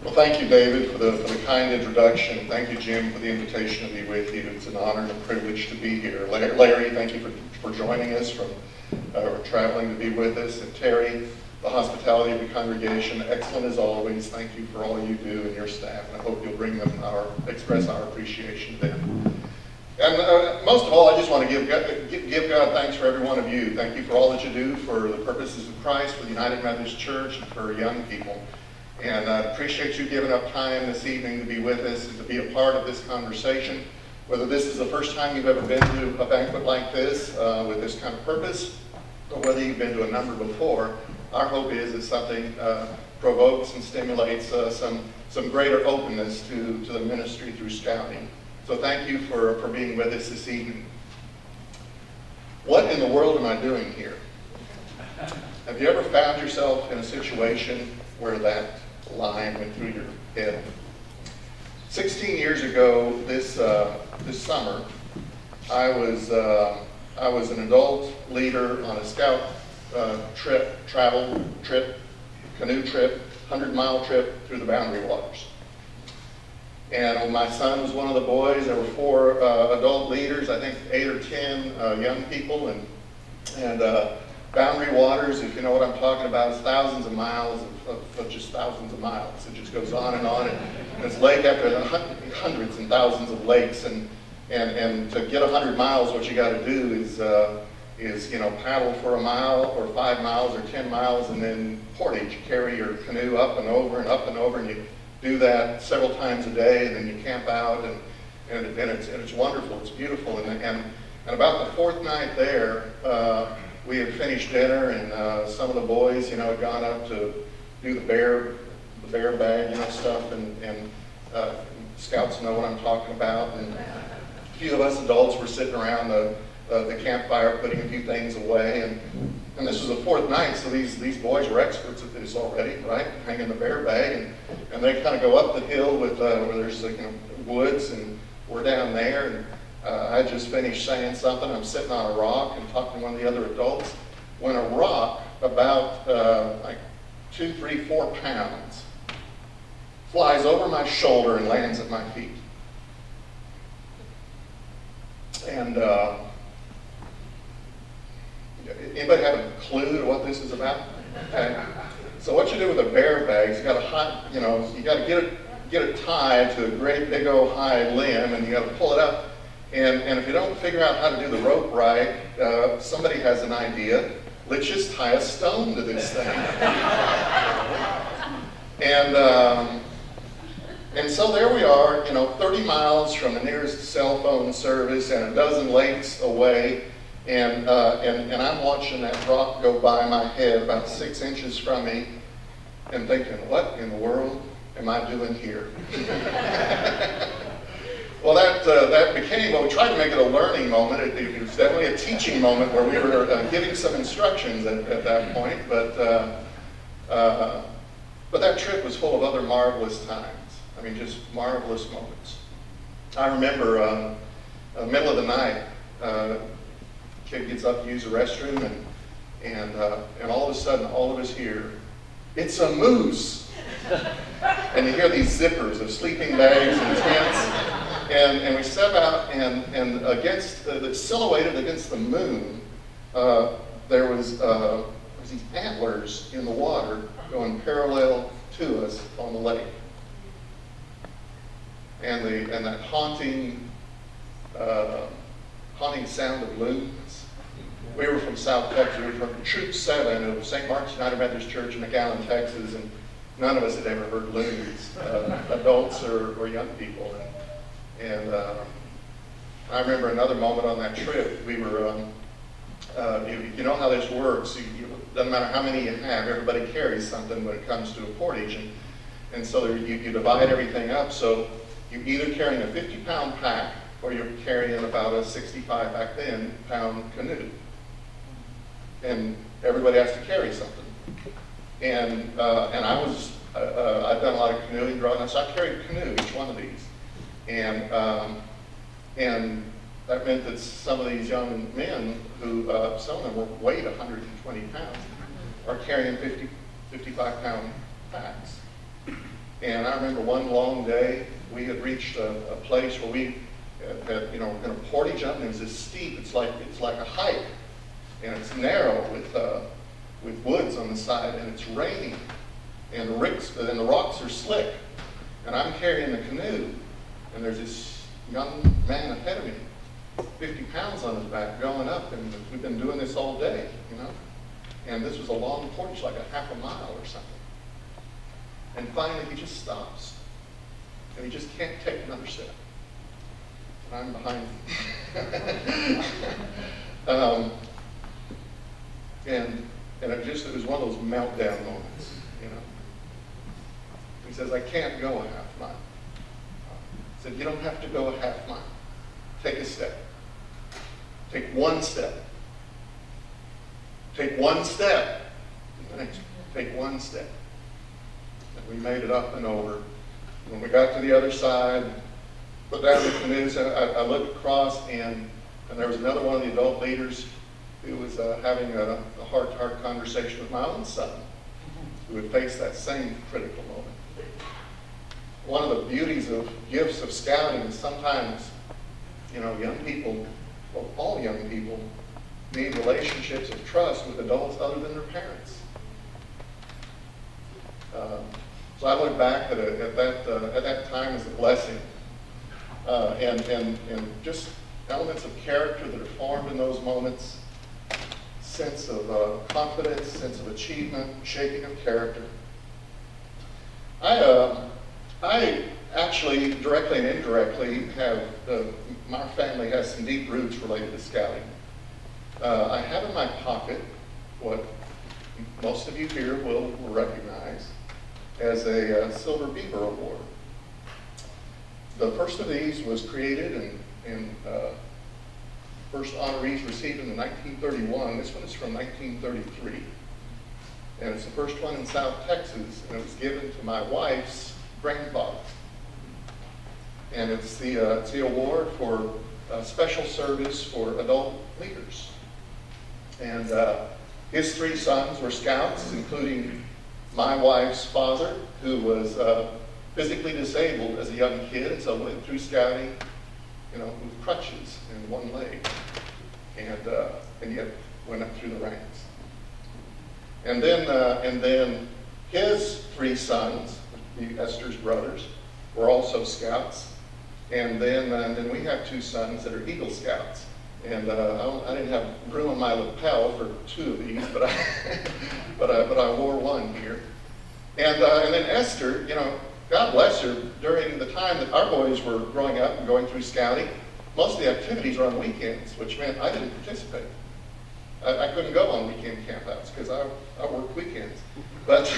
Well, thank you, David, for the kind introduction. Thank you, Jim, for the invitation to be with you. It's an honor and a privilege to be here. Larry, thank you for joining us or traveling to be with us. And Terry, the hospitality of the congregation, excellent as always. Thank you for all you do and your staff, and I hope you'll express our appreciation to them. And most of all, I just want to give God thanks for every one of you. Thank you for all that you do for the purposes of Christ, for the United Methodist Church, and for young people. And I appreciate you giving up time this evening to be with us and to be a part of this conversation. Whether this is the first time you've ever been to a banquet like this with this kind of purpose, or whether you've been to a number before, our hope is that something provokes and stimulates some greater openness to the ministry through scouting. So thank you for being with us this evening. What in the world am I doing here? Have you ever found yourself in a situation where that line went through your head? 16 years ago, this summer, I was an adult leader on a scout canoe trip, 100-mile trip through the Boundary Waters. And my son was one of the boys. There were 4 adult leaders, I think 8 or 10 young people, and Boundary Waters, if you know what I'm talking about, is thousands of miles of just thousands of miles. It just goes on, and it's lake after hundreds and thousands of lakes, and to get 100 miles, what you got to do is paddle for a mile or 5 miles or 10 miles, and then portage, carry your canoe up and over, and you do that several times a day, and then you camp out, and it's wonderful, it's beautiful, and about the 4th night there, we had finished dinner, and some of the boys, had gone up to do the bear bag, stuff, and scouts know what I'm talking about. And a few of us adults were sitting around the campfire, putting a few things away, and this was the 4th night, so these boys were experts at this already, right? Hanging the bear bag, and they kind of go up the hill with where there's woods, and we're down there, and I just finished saying something. I'm sitting on a rock and talking to one of the other adults when a rock about 2, 3, 4 pounds flies over my shoulder and lands at my feet. And anybody have a clue to what this is about? Okay. So what you do with a bear bag is you got to get it tied to a great big old high limb, and you got to pull it up. And if you don't figure out how to do the rope right, somebody has an idea. Let's just tie a stone to this thing. And so there we are, 30 miles from the nearest cell phone service and a dozen lakes away, and I'm watching that rock go by my head about 6 inches from me, and thinking, what in the world am I doing here? Well, that became, we tried to make it a learning moment. It was definitely a teaching moment where we were giving some instructions at that point, but that trip was full of other marvelous times. I mean, just marvelous moments. I remember middle of the night, kid gets up to use the restroom, and all of a sudden, all of us hear, "It's a moose!" And you hear these zippers of sleeping bags and tents. And we step out, and against silhouetted against the moon, there was these antlers in the water going parallel to us on the lake, and that haunting sound of loons. We were from South Texas. We were from Troop 7 of St. Mark's United Methodist Church in McAllen, Texas, and none of us had ever heard loons, adults or young people. And I remember another moment on that trip. We were, you know how this works. It doesn't matter how many you have. Everybody carries something when it comes to a portage. And so you divide everything up. So you're either carrying a 50-pound pack or you're carrying about a 65 back then pound canoe. And everybody has to carry something. And I've done a lot of canoeing growing up, so I carried a canoe, each one of these. And that meant that some of these young men who, some of them weighed 120 pounds, are carrying 55-pound packs. And I remember one long day, we had reached a place where we had, we're going to portage up, and it was this steep. It's like a hike, and it's narrow with woods on the side, and it's raining, and the rocks are slick, and I'm carrying the canoe, and there's this young man ahead of me, 50 pounds on his back, going up, and we've been doing this all day, and this was a long portage, like a half a mile or something. And finally, he just stops, and he just can't take another step. And I'm behind him. And it was one of those meltdown moments, He says, I can't go a half mile. He said, you don't have to go a half mile. Take a step. Take one step. Take one step. Take one step. And we made it up and over. When we got to the other side, put down the canoes, I looked across, and there was another one of the adult leaders who was having a heart-to-heart conversation with my own son, who had faced that same critical moment. One of the beauties of gifts of scouting is sometimes, young people, well, all young people, need relationships of trust with adults other than their parents. So I look back at that time as a blessing, and just elements of character that are formed in those moments, sense of confidence, sense of achievement, shaping of character. I actually, directly and indirectly, my family has some deep roots related to scouting. I have in my pocket what most of you here will recognize as a Silver Beaver Award. The first of these was created and first honorees received in 1931. This one is from 1933. And it's the first one in South Texas, and it was given to my wife's grandfather. And it's the award for special service for adult leaders. And his three sons were scouts, including my wife's father, who was physically disabled as a young kid, and so went through scouting, with crutches and one leg, and yet went up through the ranks. And then his three sons, Esther's brothers, were also scouts, and then we have two sons that are Eagle Scouts. And I didn't have room on my lapel for two of these, but I wore one here. And then Esther, God bless her, during the time that our boys were growing up and going through scouting, most of the activities were on weekends, which meant I didn't participate. I couldn't go on weekend campouts because I worked weekends. But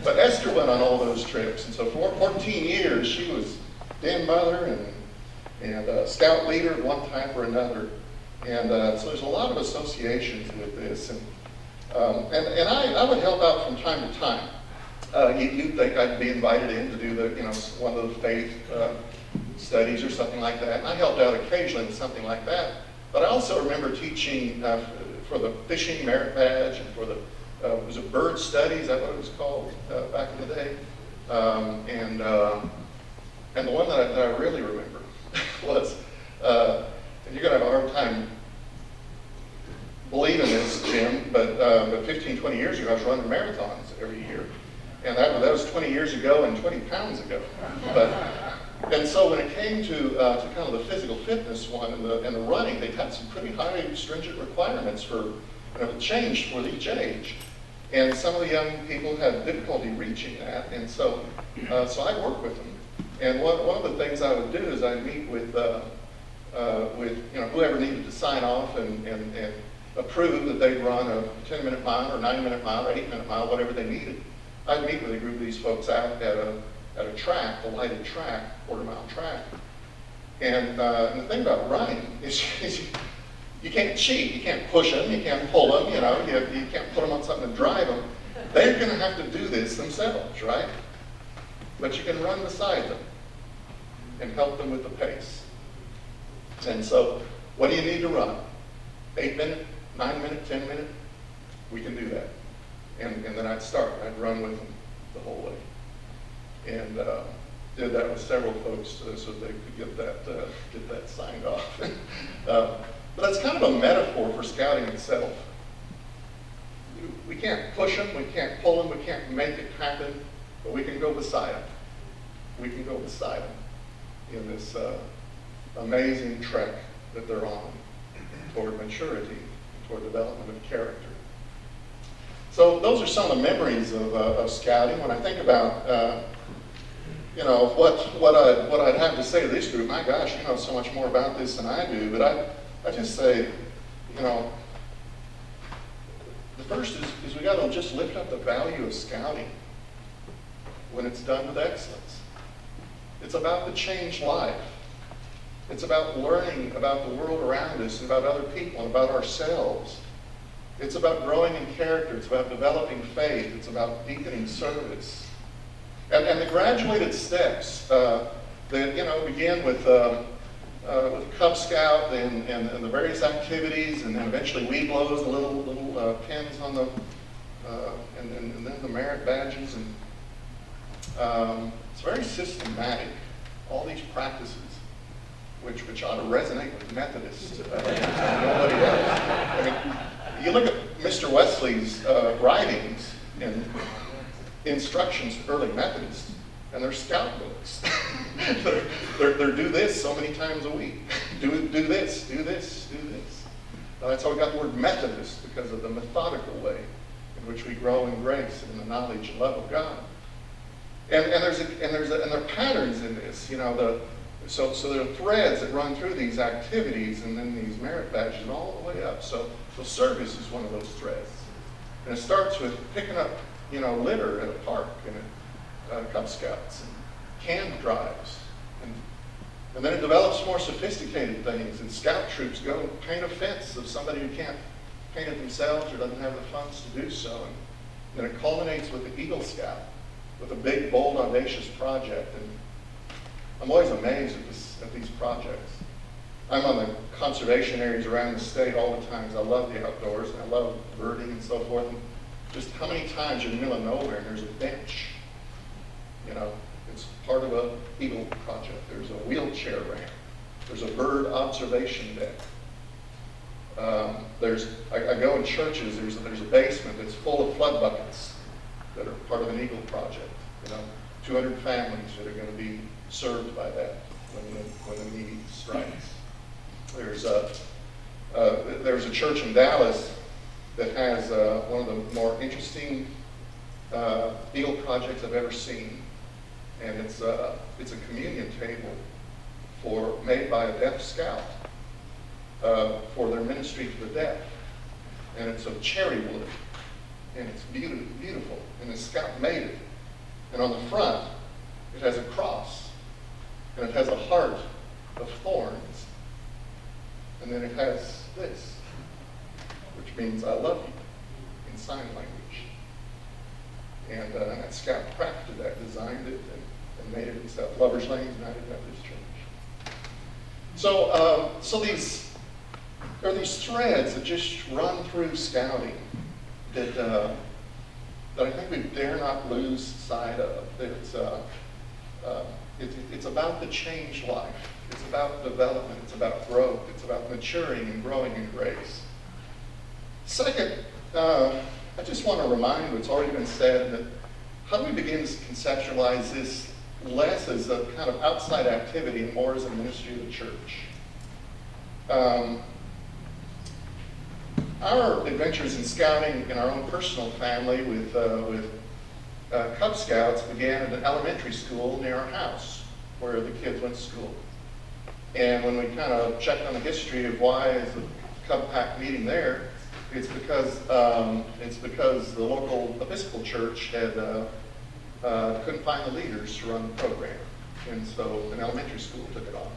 Esther went on all those trips, and so for 14 years she was den mother and scout leader at one time or another. And so there's a lot of associations with this. And I would help out from time to time. You'd think I'd be invited in to do one of the faith studies or something like that. And I helped out occasionally with something like that. But I also remember teaching for the fishing merit badge and for the, was it bird studies? Is that what it was called back in the day? And the one that I really remember was, and you're going to have a hard time believing this, Jim, but 15, 20 years ago, I was running marathons every year. And that was 20 years ago and 20 pounds ago. And so when it came to kind of the physical fitness one and the running, they had some pretty high stringent requirements for, it changed for each age. And some of the young people had difficulty reaching that, and so I worked with them. And one of the things I would do is I'd meet with whoever needed to sign off and approve that they'd run a 10-minute mile or 9-minute mile or 8-minute mile, whatever they needed. I'd meet with a group of these folks out at a track, a lighted track, quarter-mile track. And the thing about running is you can't cheat. You can't push them. You can't pull them. You can't put them on something to drive them. They're going to have to do this themselves, right? But you can run beside them and help them with the pace. And so, what do you need to run? 8-minute, 9-minute, 10-minute? We can do that. And then I'd start. I'd run with them the whole way. and did that with several folks so they could get that signed off. But that's kind of a metaphor for scouting itself. We can't push them, we can't pull them, we can't make it happen, but we can go beside them. We can go beside them in this amazing trek that they're on toward maturity, toward development of character. So those are some of the memories of scouting. When I think about what I'd have to say to this group, my gosh, you know so much more about this than I do. But I just say, the first is we got to just lift up the value of scouting when it's done with excellence. It's about the changed life. It's about learning about the world around us and about other people and about ourselves. It's about growing in character. It's about developing faith. It's about deepening service. And the graduated steps that begin with Cub Scout and the various activities, and then eventually weed blows, the little pins on the and then the merit badges, and it's very systematic. All these practices, which ought to resonate with Methodists. Nobody else. I mean, you look at Mr. Wesley's writings and instructions to early Methodists, and they're scout books. they're do this so many times a week. Do this, do this, do this. That's how we got the word Methodist, because of the methodical way in which we grow in grace and in the knowledge and love of God. And there are patterns in this, so there are threads that run through these activities and then these merit badges all the way up. So service is one of those threads. And it starts with picking up, litter at a park and at Cub Scouts and canned drives. And then it develops more sophisticated things, and scout troops go and paint a fence of somebody who can't paint it themselves or doesn't have the funds to do so. And then it culminates with the Eagle Scout, with a big, bold, audacious project. And I'm always amazed at these projects. I'm on the conservation areas around the state all the time because I love the outdoors and I love birding and so forth. And just how many times you're in the middle of nowhere and there's a bench, it's part of a Eagle project. There's a wheelchair ramp. There's a bird observation deck. I go in churches, there's a basement that's full of flood buckets that are part of an Eagle project. 200 families that are going to be served by that when the need strikes. There's a church in Dallas that has one of the more interesting Eagle projects I've ever seen, and it's a communion table made by a deaf scout for their ministry to the deaf, and it's of cherry wood, and it's beautiful, and the scout made it, and on the front it has a cross, and it has a heart of thorns, and then it has this, which means I love you in sign language. And that scout crafted that, designed it, and made it himself. Lover's Lane United Methodist Church. So there are these threads that just run through scouting that I think we dare not lose sight of. It's about the changed life. It's about development. It's about growth. It's about maturing and growing in grace. Second, I just want to remind what's already been said, that how do we begin to conceptualize this less as a kind of outside activity and more as a ministry of the church? Our adventures in scouting in our own personal family with Cub Scouts began at an elementary school near our house where the kids went to school. And when we kind of checked on the history of why is the Cub Pack meeting there, it's because the local Episcopal church couldn't find the leaders to run the program, and so an elementary school took it on.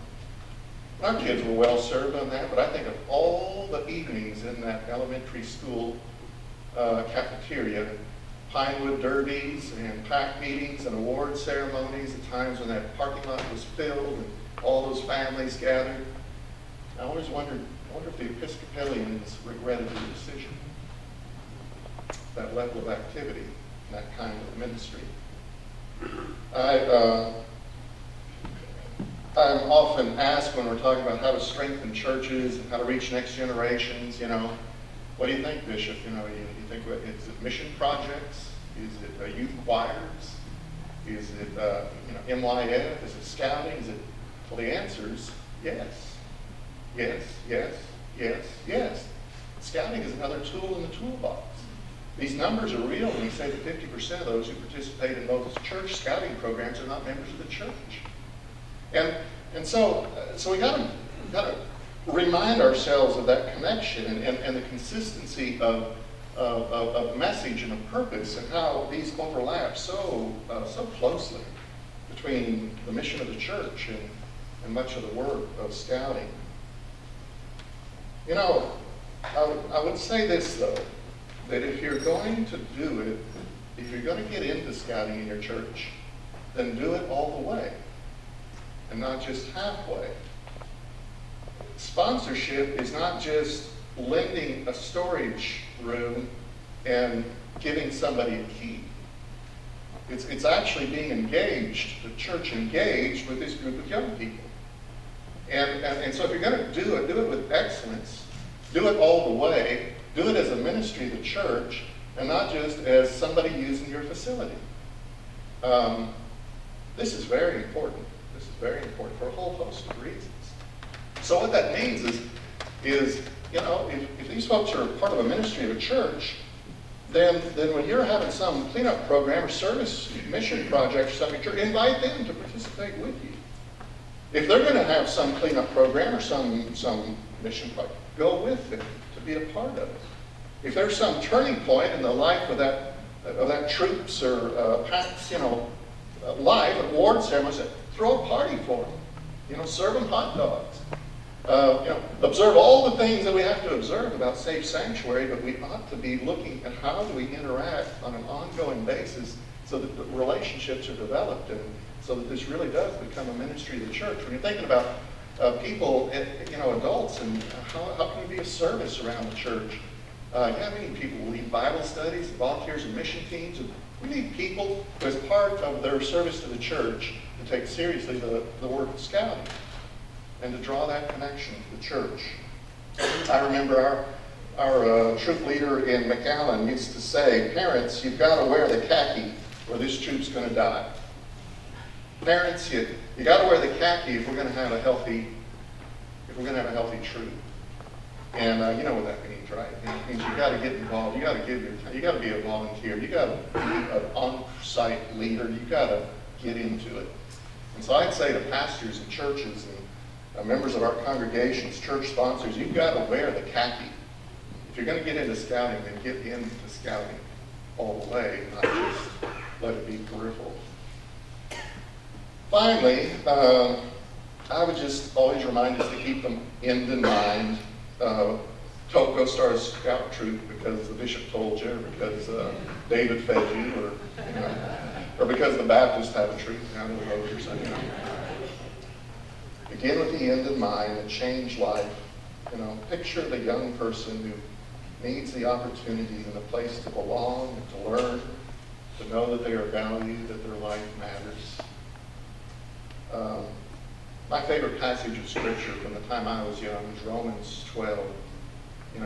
Our kids were well served on that, but I think of all the evenings in that elementary school cafeteria, Pinewood derbies and pack meetings and award ceremonies, the times when that parking lot was filled and all those families gathered. I always wondered, I wonder if the Episcopalians regretted the decision, that level of activity, that kind of ministry. I'm often asked when we're talking about how to strengthen churches and how to reach next generations, what do you think, Bishop? You think, is it mission projects? Is it youth choirs? Is it, MYF? Is it scouting? Well, the answer is yes. Yes, yes, yes, yes. Scouting is another tool in the toolbox. These numbers are real when we say that 50% of those who participate in those church scouting programs are not members of the church. And so we got to remind ourselves of that connection and the consistency of message and of purpose and how these overlap so closely between the mission of the church and much of the work of scouting. I would say this though, that if you're going to do it, if you're going to get into scouting in your church, then do it all the way and not just halfway. Sponsorship is not just lending a storage room and giving somebody a key. It's actually being engaged, the church engaged with this group of young people. And so if you're going to do it with excellence, do it all the way, do it as a ministry of the church, and not just as somebody using your facility. This is very important. This is very important for a whole host of reasons. So what that means is if these folks are part of a ministry of a church, then when you're having some cleanup program or service mission project or something, invite them to participate with you. If they're going to have some cleanup program or some mission project, go with them to be a part of it. If there's some turning point in the life of that troops or PAC's life, award ceremony, throw a party for them. Serve them hot dogs. Observe all the things that we have to observe about safe sanctuary, but we ought to be looking at how do we interact on an ongoing basis so that the relationships are developed and so that this really does become a ministry of the church. When you're thinking about people, adults, and how can we be a service around the church? We need people who lead Bible studies, volunteers and mission teams. And we need people who, as part of their service to the church, to take seriously the work of scouting and to draw that connection to the church. I remember our troop leader in McAllen used to say, parents, you've got to wear the khaki or this troop's going to die. Parents, you got to wear the khaki if we're going to have a healthy troop. And you know what that means, right? It means you got to get involved. You got to be a volunteer. You got to be an on-site leader. You got to get into it. And so I'd say to pastors and churches and members of our congregations, church sponsors, you've got to wear the khaki. If you're going to get into scouting, then get into scouting all the way, not just let it be peripheral. Finally, I would just always remind us to keep the end in mind. Don't go start a scout troop because the bishop told you, or because David fed you, or because the Baptists have a troop down the road or something. Begin with the end in mind and change life. Picture the young person who needs the opportunity and a place to belong and to learn, to know that they are valued, that their life matters. My favorite passage of Scripture from the time I was young is Romans 12.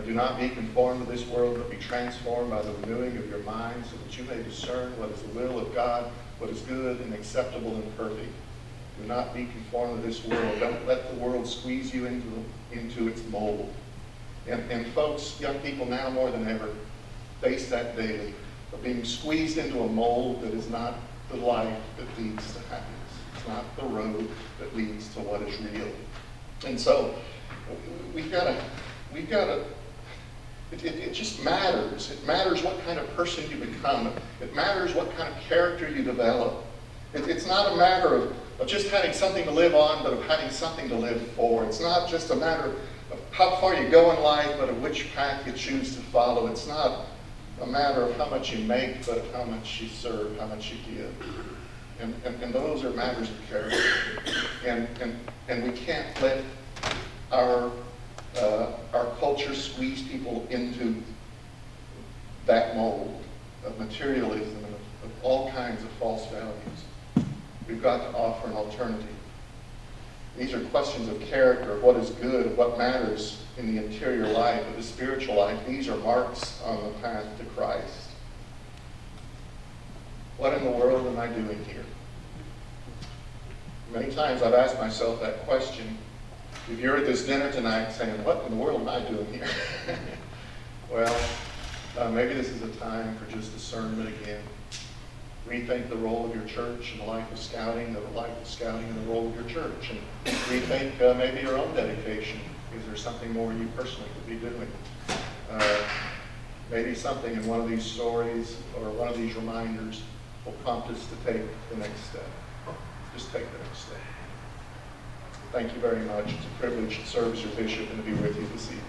Do not be conformed to this world, but be transformed by the renewing of your mind so that you may discern what is the will of God, what is good and acceptable and perfect. Do not be conformed to this world. Don't let the world squeeze you into its mold. And folks, young people now more than ever face that daily of being squeezed into a mold that is not the life that leads to happiness. It's not the road that leads to what is real. And so we've got to, it just matters. It matters what kind of person you become. It matters what kind of character you develop. It's not a matter of just having something to live on, but of having something to live for. It's not just a matter of how far you go in life, but of which path you choose to follow. It's not a matter of how much you make, but of how much you serve, how much you give. And those are matters of character. And we can't let our culture squeeze people into that mold of materialism and of all kinds of false values. We've got to offer an alternative. These are questions of character, of what is good, of what matters in the interior life, of the spiritual life. These are marks on the path to Christ. What in the world am I doing here? Many times I've asked myself that question. If you're at this dinner tonight saying, what in the world am I doing here? Well, maybe this is a time for just discernment again. Rethink the role of your church and the life of scouting, the role of your church, and rethink maybe your own dedication. Is there something more you personally could be doing? Maybe something in one of these stories or one of these reminders will prompt us to take the next step. Just take the next step. Thank you very much. It's a privilege to serve as your bishop and to be with you this evening.